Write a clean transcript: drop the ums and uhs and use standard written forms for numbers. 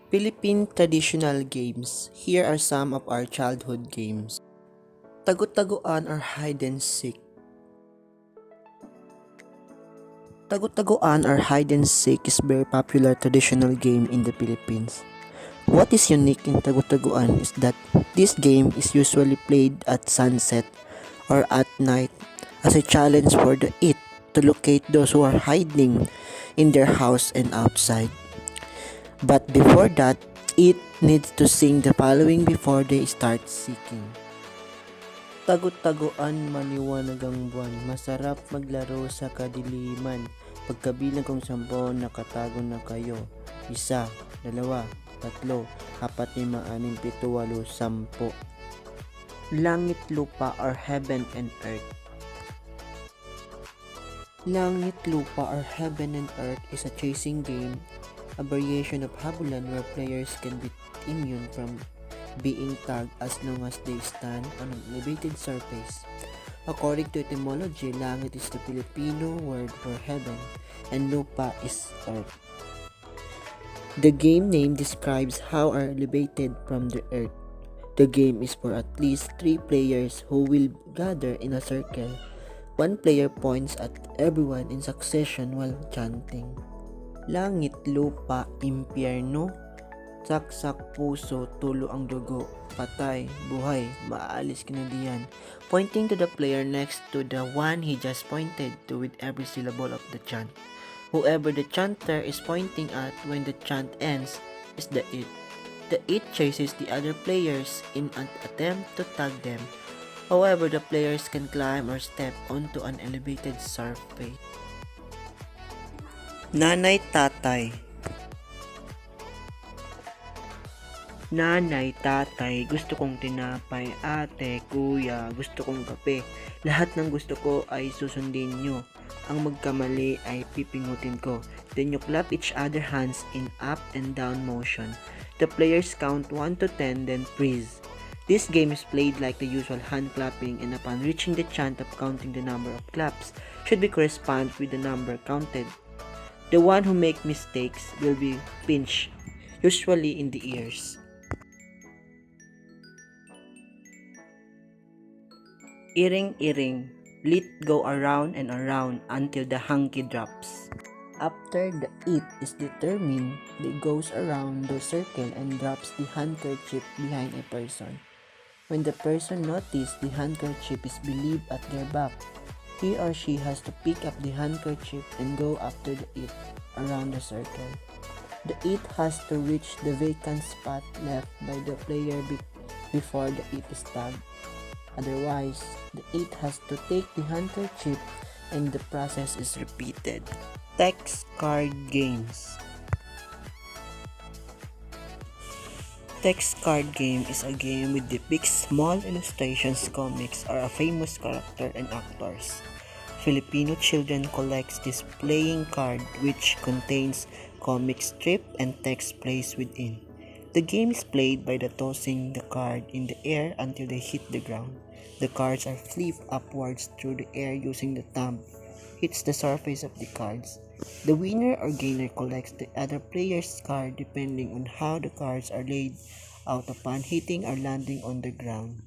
Philippine traditional games. Here are some of our childhood games. Tagu-taguan or hide and seek. Tagu-taguan or hide and seek is very popular traditional game in the Philippines. What is unique in tagu-taguan is that this game is usually played at sunset or at night as a challenge for the it to locate those who are hiding in their house and outside. But before that, it needs to sing the following before they start seeking. Tagu-taguan maliwanag ang buwan, masarap maglaro sa kadiliman. Pagkabilang kong 10, nakatago na kayo. 1, 2, 3, 4, 5, 6, 7, 8, 10. Langit lupa or heaven and earth. Langit lupa or heaven and earth is a chasing game, a variation of habulan where players can be immune from being tagged as long as they stand on an elevated surface. According to etymology, langit is the Filipino word for heaven and lupa is earth. The game name describes how are elevated from the earth. The game is for at least 3 players who will gather in a circle. One player points at everyone in succession while chanting. Langit, lupa, impyerno, saksak puso, tulo ang dugo, patay, buhay, maalis ka na diyan. Pointing to the player next to the one he just pointed to with every syllable of the chant. Whoever the chanter is pointing at when the chant ends is the it. The it chases the other players in an attempt to tag them. However, the players can climb or step onto an elevated surface. Nanay, tatay. Nanay, tatay, gusto kong tinapay. Ate, kuya, gusto kong kape. Lahat ng gusto ko ay susundin nyo. Ang magkamali ay pipingutin ko. Then you clap each other hands in up and down motion. The players count 1 to 10 then freeze. This game is played like the usual hand clapping, and upon reaching the chant of counting the number of claps should be correspond with the number counted. The one who make mistakes will be pinched, usually in the ears. Iring-iring, let go around and around until the hanky drops. After the it is determined, it goes around the circle and drops the handkerchief behind a person. When the person notices the handkerchief is believed at their back, he or she has to pick up the handkerchief and go after the it around the circle. The it has to reach the vacant spot left by the player before the it is tagged. Otherwise, the it has to take the handkerchief and the process is repeated. Text card games. Text card game is a game with depicts small illustrations, comics, or a famous character and actors. Filipino children collects this playing card which contains comic strip and text placed within. The game is played by the tossing the card in the air until they hit the ground. The cards are flipped upwards through the air using the thumb hits the surface of the cards. The winner or gainer collects the other player's card depending on how the cards are laid out upon hitting or landing on the ground.